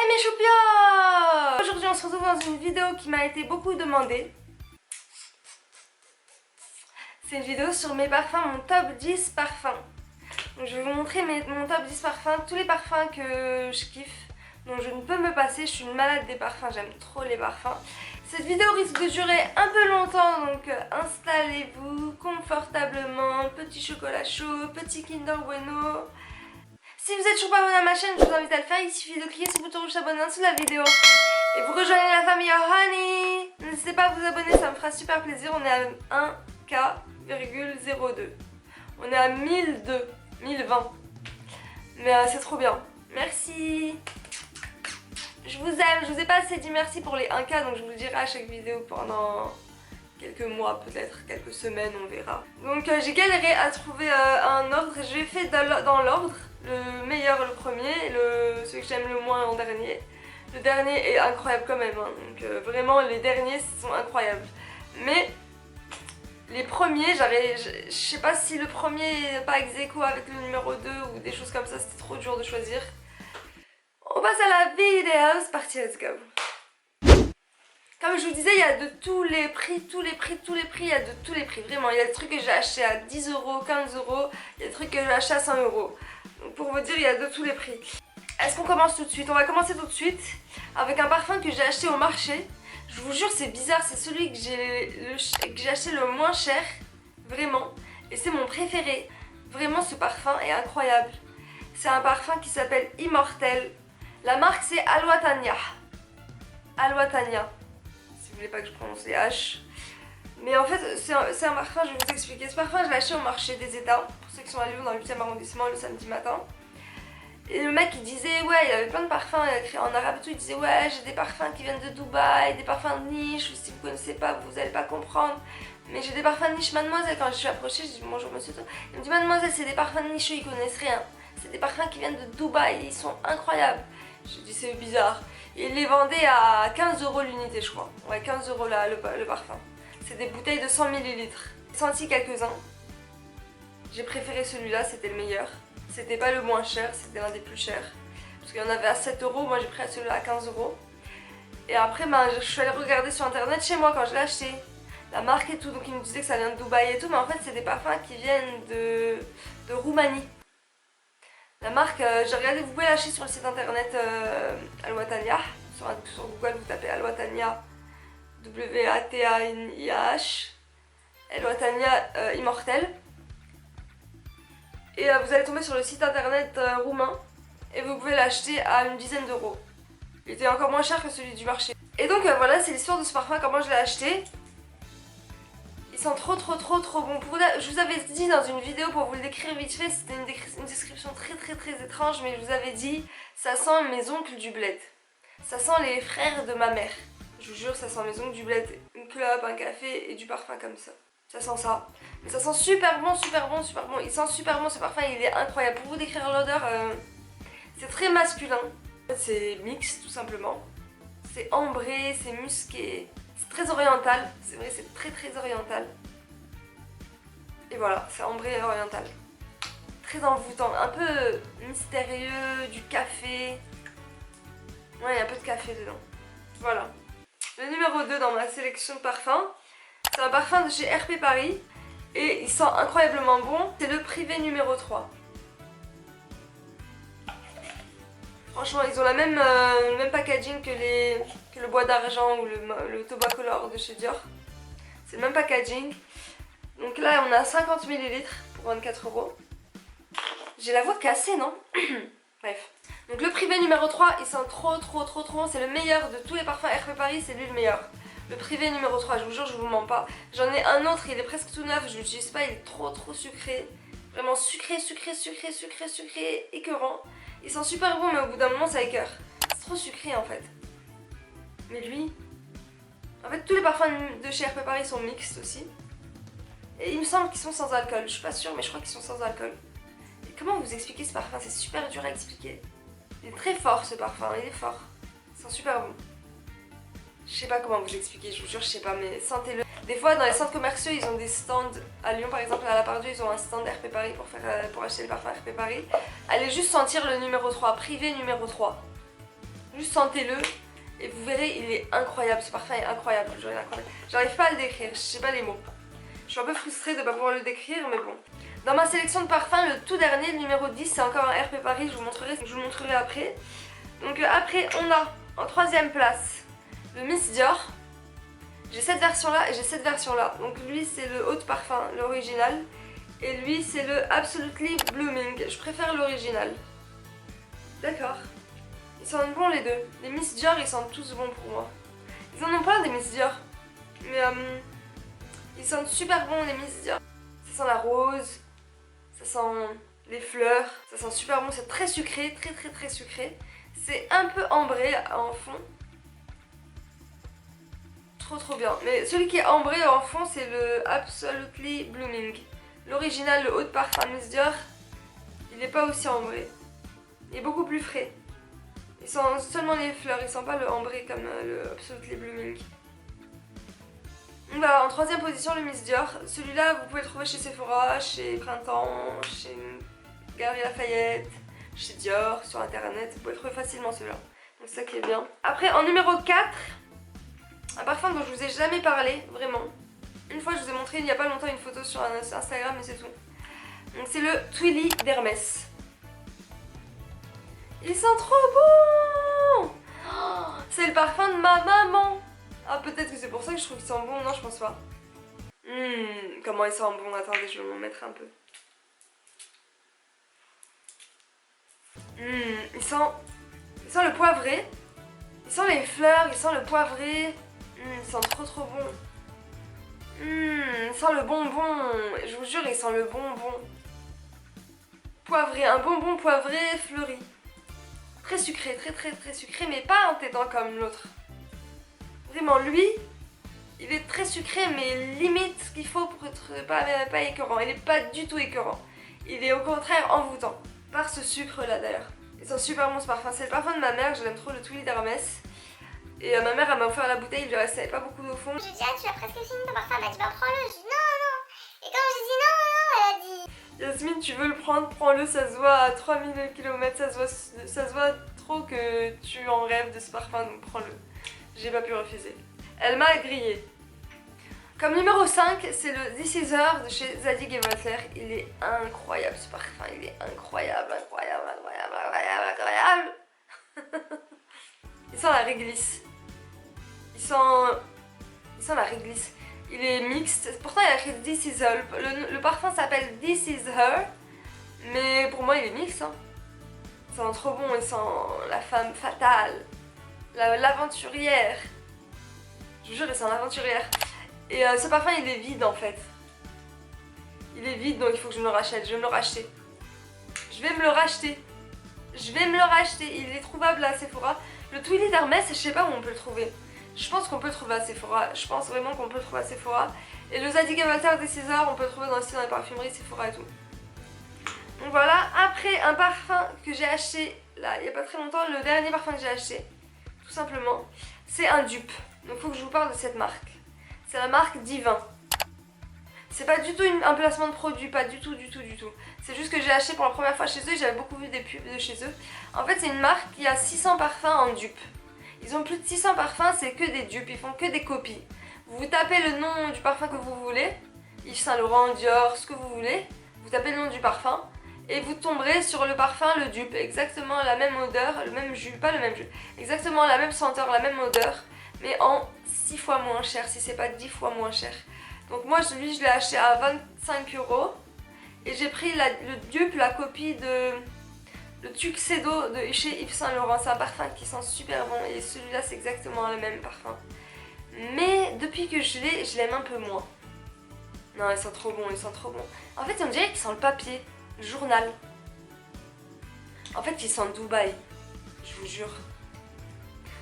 mes choupias! Aujourd'hui on se retrouve dans une vidéo qui m'a été beaucoup demandée. C'est une vidéo sur mes parfums, mon top 10 parfums. Donc je vais vous montrer mon top 10 parfums, tous les parfums que je kiffe, dont je ne peux me passer. Je suis une malade des parfums, j'aime trop les parfums. Cette vidéo risque de durer un peu longtemps, donc installez-vous confortablement, petit chocolat chaud, petit Kinder Bueno. Si vous êtes toujours pas abonné à ma chaîne, je vous invite à le faire, il suffit de cliquer sur le bouton rouge s'abonner en dessous de la vidéo. Et vous rejoignez la famille Honey. N'hésitez pas à vous abonner, ça me fera super plaisir. On est à 1K,02. On est à 1002, 1020. Mais c'est trop bien. Merci. Je vous aime, je vous ai pas assez dit merci pour les 1K, donc je vous le dirai à chaque vidéo pendant quelques mois, peut-être quelques semaines, on verra. Donc j'ai galéré à trouver un ordre, je l'ai fait dans l'ordre, le meilleur le premier, celui que j'aime le moins en dernier. Le dernier est incroyable quand même, hein. Donc vraiment les derniers sont incroyables. Mais les premiers, je sais pas si le premier n'est pas ex aequo avec le numéro 2 ou des choses comme ça, c'était trop dur de choisir. On passe à la vidéo, c'est parti, let's go. Comme je vous disais, il y a de tous les prix, il y a de tous les prix, vraiment. Il y a des trucs que j'ai acheté à 10 euros, 15 euros, il y a des trucs que j'ai acheté à 100 euros. Donc pour vous dire, il y a de tous les prix. Est-ce qu'on commence tout de suite? On va commencer tout de suite avec un parfum que j'ai acheté au marché. Je vous jure, c'est bizarre, c'est celui que j'ai acheté le moins cher, vraiment. Et c'est mon préféré. Vraiment, ce parfum est incroyable. C'est un parfum qui s'appelle Immortel. La marque, c'est Alwatania. Alwatania. Si vous voulez pas que je prononce les H. Mais en fait, c'est un parfum, je vais vous expliquer. Ce parfum, je l'ai acheté au marché des États, pour ceux qui sont à Lyon dans le 8e arrondissement le samedi matin. Et le mec il disait, ouais, il avait plein de parfums écrits en arabe et tout. Il disait, ouais, j'ai des parfums qui viennent de Dubaï, des parfums de niche. Si vous connaissez pas, vous allez pas comprendre. Mais j'ai des parfums de niche, mademoiselle. Quand je suis approchée, je dis bonjour monsieur. Il me dit, mademoiselle, c'est des parfums de niche, ils connaissent rien. C'est des parfums qui viennent de Dubaï, ils sont incroyables. Je dis, c'est bizarre. Et il les vendait à 15 euros l'unité, je crois. Ouais, 15 euros là, le parfum. C'est des bouteilles de 100 ml. J'ai senti quelques-uns. J'ai préféré celui-là, c'était le meilleur. C'était pas le moins cher, c'était l'un des plus chers. Parce qu'il y en avait à 7 euros, moi j'ai pris celui-là à 15 euros. Et après, je suis allée regarder sur internet chez moi quand je l'ai acheté. La marque et tout, donc ils me disaient que ça vient de Dubaï et tout. Mais en fait, c'est des parfums qui viennent de Roumanie. La marque, j'ai regardé, vous pouvez l'acheter sur le site internet Alwatania. Sur Google, vous tapez Alwatania, W-A-T-A-N-I-A-H, Alwatania Immortel. Et vous allez tomber sur le site internet roumain et vous pouvez l'acheter à une dizaine d'euros. Il était encore moins cher que celui du marché. Et donc voilà, c'est l'histoire de ce parfum, comment je l'ai acheté. Il sent trop bon. Je vous avais dit dans une vidéo, pour vous le décrire vite fait, c'était une description très étrange, mais je vous avais dit, ça sent mes oncles du bled. Ça sent les frères de ma mère. Je vous jure, ça sent mes oncles du bled. Une clope, un café et du parfum comme ça. Ça sent ça. Mais ça sent super bon. Il sent super bon ce parfum, il est incroyable. Pour vous décrire l'odeur, c'est très masculin. C'est mix tout simplement. C'est ambré, c'est musqué. C'est très oriental. C'est vrai, c'est très oriental. Et voilà, c'est ambré et oriental. Très envoûtant, un peu mystérieux, du café. Ouais, il y a un peu de café dedans. Voilà. Le numéro 2 dans ma sélection de parfums. C'est un parfum de chez RP Paris et il sent incroyablement bon. C'est le Privé numéro 3. Franchement, ils ont le même packaging que le bois d'argent ou le Tobacolor de chez Dior. C'est le même packaging. Donc là, on a 50 ml pour 24 euros. J'ai la voix cassée, non? Bref. Donc le Privé numéro 3, il sent trop bon. C'est le meilleur de tous les parfums RP Paris, c'est lui le meilleur. Le Privé numéro 3, je vous jure, je vous mens pas. J'en ai un autre, il est presque tout neuf, je l'utilise pas, il est trop sucré. Vraiment sucré, écœurant. Il sent super bon, mais au bout d'un moment, ça écœure. C'est trop sucré en fait. Mais lui... En fait, tous les parfums de chez RP Paris sont mixtes aussi. Et il me semble qu'ils sont sans alcool. Je suis pas sûre, mais je crois qu'ils sont sans alcool. Et comment vous expliquer ce parfum? C'est super dur à expliquer. Il est très fort ce parfum, il est fort. Il sent super bon. Je sais pas comment vous expliquer, je vous jure, je sais pas, mais sentez-le. Des fois, dans les centres commerciaux, ils ont des stands. À Lyon, par exemple, à La Part-Dieu, ils ont un stand RP Paris pour acheter le parfum RP Paris. Allez juste sentir le numéro 3, Privé numéro 3. Juste sentez-le et vous verrez, il est incroyable. Ce parfum est incroyable. J'arrive pas à le décrire, je sais pas les mots. Je suis un peu frustrée de ne pas pouvoir le décrire, mais bon. Dans ma sélection de parfums, le tout dernier, le numéro 10, c'est encore un RP Paris, je vous le montrerai après. Donc après, on a en troisième place le Miss Dior. J'ai cette version là et j'ai cette version là. Donc lui c'est le haut de parfum, l'original. Et lui c'est le Absolutely Blooming. Je préfère l'original. D'accord. Ils sentent bons les deux. Les Miss Dior ils sentent tous bons pour moi. Ils en ont plein des Miss Dior. Mais ils sentent super bons les Miss Dior. Ça sent la rose. Ça sent les fleurs. Ça sent super bon. C'est très sucré. Très sucré. C'est un peu ambré en fond. Trop bien. Mais celui qui est ambré en fond c'est le Absolutely Blooming. L'original, le haut de parfum Miss Dior, il n'est pas aussi ambré. Il est beaucoup plus frais. Il sent seulement les fleurs, il sent pas le ambré comme le Absolutely Blooming. Donc voilà, en troisième position le Miss Dior. Celui-là vous pouvez le trouver chez Sephora, chez Printemps, chez Galeries Lafayette, chez Dior, sur internet. Vous pouvez le trouver facilement celui-là. Donc c'est ça qui est bien. Après en numéro 4, un parfum dont je vous ai jamais parlé, vraiment. Une fois je vous ai montré il n'y a pas longtemps une photo sur Instagram mais c'est tout. Donc c'est le Twilly d'Hermès. Il sent trop bon. Oh, c'est le parfum de ma maman. Ah peut-être que c'est pour ça que je trouve qu'il sent bon, non je pense pas. Comment il sent bon, attendez je vais m'en mettre un peu. Il sent le poivré. Il sent les fleurs, il sent le poivré. Il sent trop bon. Il sent le bonbon. Je vous jure, il sent le bonbon. Poivré, un bonbon poivré fleuri. Très sucré, très sucré, mais pas entêtant comme l'autre. Vraiment, lui, il est très sucré, mais limite ce qu'il faut pour être pas écœurant. Il n'est pas du tout écœurant. Il est au contraire envoûtant. Par ce sucre-là d'ailleurs. Il sent super bon ce parfum. C'est le parfum de ma mère, je l'aime trop, le Twilly d'Hermès. Et ma mère elle m'a offert la bouteille, il lui restait pas beaucoup d'au fond. Je lui ai dit, ah tu as presque fini ton parfum, elle m'a dit, bah prends-le. Je dis non. Et quand j'ai dit non, elle a dit... Yasmine, tu veux le prendre, prends-le, ça se voit à 3000 km, ça se voit trop que tu en rêves de ce parfum, donc prends-le. J'ai pas pu refuser. Elle m'a grillé. Comme numéro 5, c'est le This Is Her de chez Zadig & Voltaire. Il est incroyable ce parfum, il est incroyable. Il sent la réglisse. Il sent la réglisse. Il est mixte. Pourtant il a écrit This Is Her. Le parfum s'appelle This Is Her. Mais pour moi il est mixte. Hein. Il sent trop bon. Il sent la femme fatale. L'aventurière. Je vous jure il sent l'aventurière. Et ce parfum il est vide en fait. Il est vide donc il faut que je me le rachète. Je vais me le racheter. Je vais me le racheter. Il est trouvable à Sephora. Le Twilly d'Hermès, je sais pas où on peut le trouver. Je pense qu'on peut le trouver à Sephora. Je pense vraiment qu'on peut le trouver à Sephora. Et le Zadig & Voltaire des Césars, on peut le trouver aussi dans les parfumeries Sephora et tout. Donc voilà, après un parfum que j'ai acheté là, il n'y a pas très longtemps, le dernier parfum que j'ai acheté, tout simplement, c'est un dupe. Donc il faut que je vous parle de cette marque. C'est la marque Divin. C'est pas du tout un placement de produit, pas du tout. C'est juste que j'ai acheté pour la première fois chez eux et j'avais beaucoup vu des pubs de chez eux. En fait c'est une marque qui a 600 parfums en dupe. Ils ont plus de 600 parfums, c'est que des dupes, ils font que des copies. Vous tapez le nom du parfum que vous voulez, Yves Saint Laurent, Dior, ce que vous voulez. Vous tapez le nom du parfum et vous tomberez sur le parfum, le dupe. Exactement la même odeur, le même jus, pas le même jus. Exactement la même senteur, la même odeur, mais en 6 fois moins cher, si c'est pas 10 fois moins cher. Donc moi celui je l'ai acheté à 25 € et j'ai pris le dupe, la copie de le Tuxedo de chez Yves Saint Laurent. C'est un parfum qui sent super bon et celui-là c'est exactement le même parfum. Mais depuis que je l'aime un peu moins. Non, il sent trop bon, En fait on dirait qu'il sent le papier, le journal. En fait il sent Dubaï, je vous jure.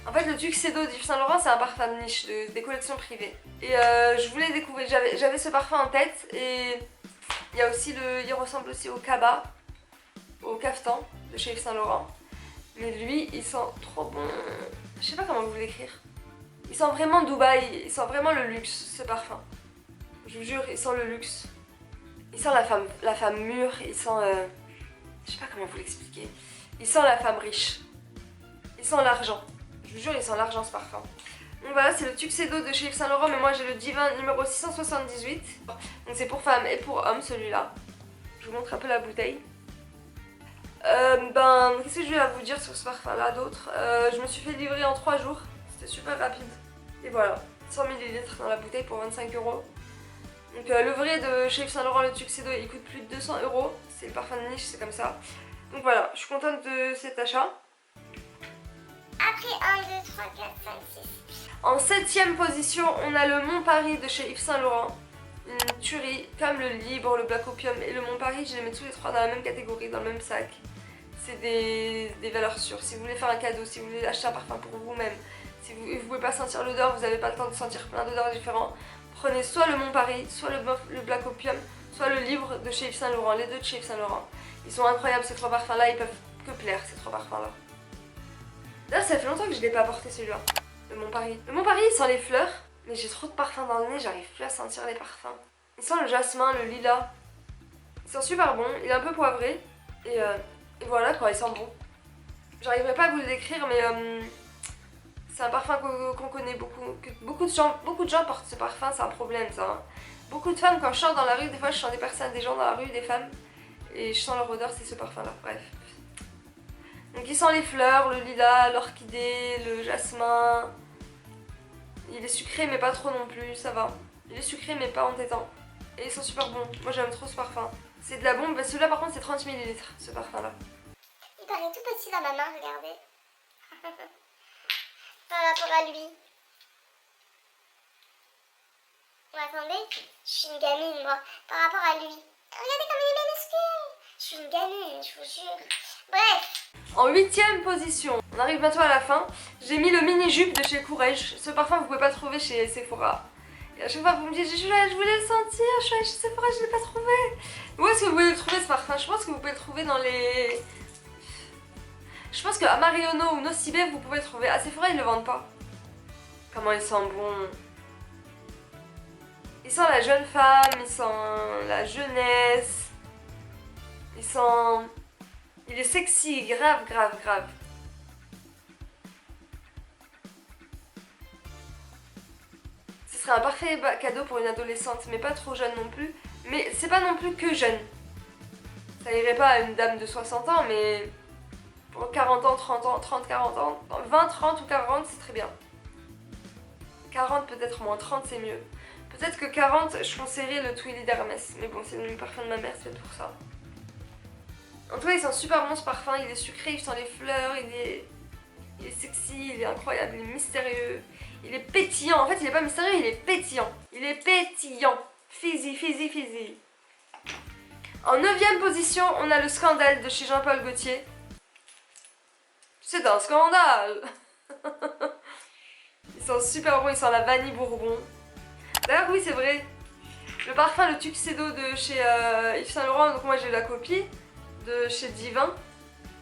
En fait le Tuxedo d'Yves Saint Laurent c'est un parfum de niche, des collections privées. Et je voulais découvrir, j'avais ce parfum en tête et il y a aussi il ressemble aussi au Kaba, au caftan de chez Yves Saint Laurent. Mais lui il sent trop bon, je sais pas comment vous l'écrire. Il sent vraiment Dubaï, il sent vraiment le luxe ce parfum. Je vous jure il sent le luxe. Il sent la femme mûre, il sent... je sais pas comment vous l'expliquer. Il sent la femme riche. Il sent l'argent. Je vous jure, il sent l'argent ce parfum. Donc voilà, c'est le Tuxedo de chez Yves Saint Laurent, mais moi j'ai le Divin numéro 678. Donc c'est pour femmes et pour hommes celui-là. Je vous montre un peu la bouteille. Qu'est-ce que je vais vous dire sur ce parfum là d'autre? Je me suis fait livrer en 3 jours. C'était super rapide. Et voilà, 100 ml dans la bouteille pour 25 €. Donc le vrai de chez Yves Saint Laurent, le Tuxedo, il coûte plus de 200 €. C'est le parfum de niche, c'est comme ça. Donc voilà, je suis contente de cet achat. Après 1, 2, 3, 4, 5, 6. En 7ème position, on a le Mont Paris de chez Yves Saint Laurent. Une tuerie, comme le Libre, le Black Opium et le Mont Paris, je les mets tous les trois dans la même catégorie, dans le même sac. C'est des valeurs sûres. Si vous voulez faire un cadeau, si vous voulez acheter un parfum pour vous-même, si vous ne pouvez pas sentir l'odeur, vous n'avez pas le temps de sentir plein d'odeurs différents, prenez soit le Mont Paris, soit le Black Opium, soit le Libre de chez Yves Saint Laurent, les deux de chez Yves Saint Laurent. Ils sont incroyables ces trois parfums là, ils peuvent que plaire ces trois parfums là. D'ailleurs ça fait longtemps que je ne l'ai pas porté celui-là, le Mont Paris. Le Mont Paris il sent les fleurs, mais j'ai trop de parfums dans le nez, j'arrive plus à sentir les parfums. Il sent le jasmin, le lilas, il sent super bon, il est un peu poivré et voilà quoi, il sent bon. J'arriverai pas à vous le décrire mais c'est un parfum qu'on connaît beaucoup, que beaucoup de gens portent ce parfum, c'est un problème ça. Hein. Beaucoup de femmes, quand je sors dans la rue, des fois je sens des gens dans la rue, des femmes, et je sens leur odeur, c'est ce parfum là, bref. Donc il sent les fleurs, le lilas, l'orchidée, le jasmin. Il est sucré mais pas trop non plus, ça va. Il est sucré mais pas entêtant. Et ils sont super bons, moi j'aime trop ce parfum. C'est de la bombe, celui-là par contre c'est 30 ml ce parfum là. Il paraît tout petit dans ma main, regardez. Par rapport à lui. Vous attendez, je suis une gamine moi, par rapport à lui. Regardez comme il est minuscule. Je suis une gamine, je vous jure. Bref. En 8ème position, on arrive bientôt à la fin, j'ai mis le mini jupe de chez Courrèges. Ce parfum vous pouvez pas le trouver chez Sephora. Et à chaque fois vous me dites je voulais le sentir, je suis allée chez Sephora, je l'ai pas trouvé. Où est-ce que vous pouvez le trouver ce parfum? Je pense que vous pouvez le trouver dans les... Je pense qu'à Marionneau ou Nocibé vous pouvez le trouver. À Sephora ils le vendent pas. Comment il sent bon. Il sent la jeune femme, il sent la jeunesse. Il sent... Il est sexy, grave. Ce serait un parfait cadeau pour une adolescente, mais pas trop jeune non plus. Mais c'est pas non plus que jeune. Ça irait pas à une dame de 60 ans, mais pour 40 ans, 30 ans, 30, 40 ans, 20, 30 ou 40, c'est très bien. 40 peut-être moins, 30 c'est mieux. Peut-être que 40, je conseillerais le Twilly d'Hermès. Mais bon, c'est le parfum de ma mère, c'est peut-être pour ça. En tout cas, il sent super bon ce parfum, il est sucré, il sent les fleurs, il est sexy, il est incroyable, il est mystérieux, il est pétillant. En fait, il est pas mystérieux, il est pétillant. Il est pétillant. Fizzy. En 9ème position, on a le Scandale de chez Jean-Paul Gaultier. C'est un scandale. Il sent super bon, il sent la vanille bourbon. D'ailleurs, oui, c'est vrai. Le parfum, le Tuxedo de chez Yves Saint Laurent, donc moi j'ai la copie. De chez Divin.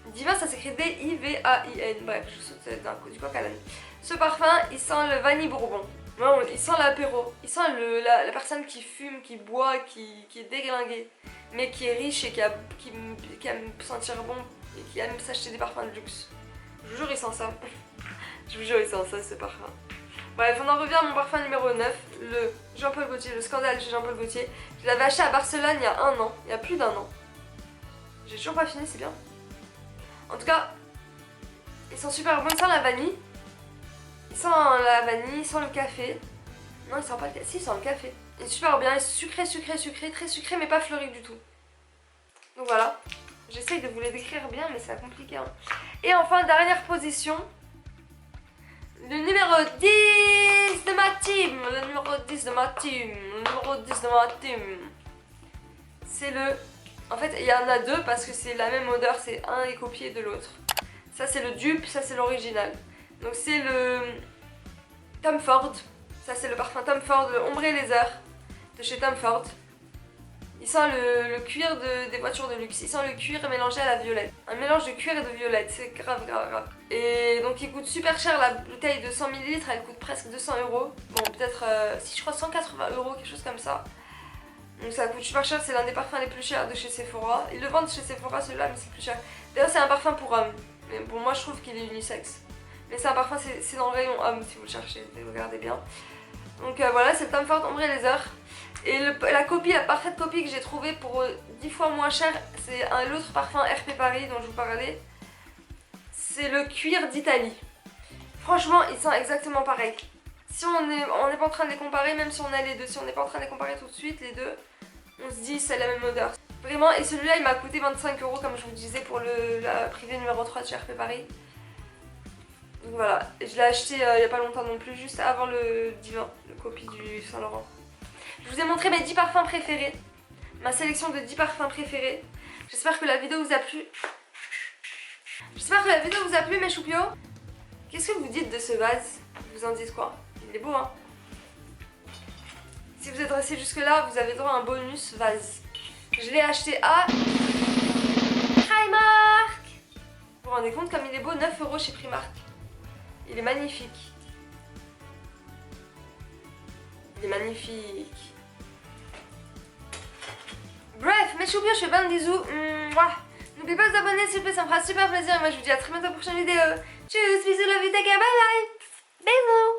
Divin ça s'écrit D-I-V-A-I-N. Bref, je saute du coq à l'âne. Ce parfum, il sent le vanille bourbon. Non, il sent l'apéro. Il sent la personne qui fume, qui boit, qui est déglinguée. Mais qui est riche et qui aime sentir bon et qui aime s'acheter des parfums de luxe. Je vous jure, il sent ça. Je vous jure, il sent ça, ce parfum. Bref, on en revient à mon parfum numéro 9, le Jean-Paul Gaultier, le Scandale chez Jean-Paul Gaultier. Je l'avais acheté à Barcelone il y a 1 an, il y a plus d'1 an. J'ai toujours pas fini, c'est bien. En tout cas, ils sont super bons. Il sent la vanille. Il sent la vanille, il sent le café. Non, il sent pas le café. Si, il sent le café. Il est super bien, il est sucré, très sucré, mais pas fleuri du tout. Donc voilà. J'essaye de vous les décrire bien, mais c'est compliqué. Hein. Et enfin, dernière position. Le numéro 10 de ma team. Le numéro 10 de ma team. Le numéro 10 de ma team. C'est le... En fait, il y en a deux parce que c'est la même odeur, c'est un est copié de l'autre. Ça, c'est le dupe, ça, c'est l'original. Donc, c'est le Tom Ford. Ça, c'est le parfum Tom Ford, le Ombre Leather de chez Tom Ford. Il sent le cuir des voitures de luxe. Il sent le cuir mélangé à la violette. Un mélange de cuir et de violette, c'est grave. Et donc, il coûte super cher. La bouteille de 100 ml, elle coûte presque 200 €. Bon, peut-être, si je crois 180 €, quelque chose comme ça. Donc ça coûte super cher, c'est l'un des parfums les plus chers de chez Sephora. Ils le vendent chez Sephora celui-là, mais c'est plus cher. D'ailleurs c'est un parfum pour hommes. Mais bon, moi je trouve qu'il est unisexe. Mais c'est un parfum, c'est dans le rayon homme si vous le cherchez, regardez bien. Donc voilà, c'est le Tom Ford Ombre Laser. Et la copie, la parfaite copie que j'ai trouvée pour 10 fois moins cher, c'est l'autre parfum RP Paris dont je vous parlais. C'est le cuir d'Italie. Franchement, ils sont exactement pareils. Si on n'est pas en train de les comparer, même si on a les deux, si on n'est pas en train de les comparer tout de suite, les deux, on se dit c'est la même odeur. Vraiment, et celui-là il m'a coûté 25 € comme je vous disais pour la privée numéro 3 de chez RP Paris. Donc voilà, je l'ai acheté il n'y a pas longtemps non plus, juste avant le Divin, le copie du Saint Laurent. Je vous ai montré mes 10 parfums préférés, ma sélection de 10 parfums préférés. J'espère que la vidéo vous a plu. J'espère que la vidéo vous a plu mes choupios. Qu'est-ce que vous dites de ce vase? Vous en dites quoi? Il est beau hein. Si vous êtes resté jusque là, vous avez droit à un bonus vase. Je l'ai acheté à Primark. Vous vous rendez compte comme il est beau? 9 € chez Primark. Il est magnifique. Il est magnifique. Bref, mes choupios, je fais plein de bisous. N'oubliez pas de vous abonner s'il vous plaît, ça me fera super plaisir. Et moi je vous dis à très bientôt pour une prochaine vidéo. Tchuss, bisous, love you, take care, bye bye. Bisous.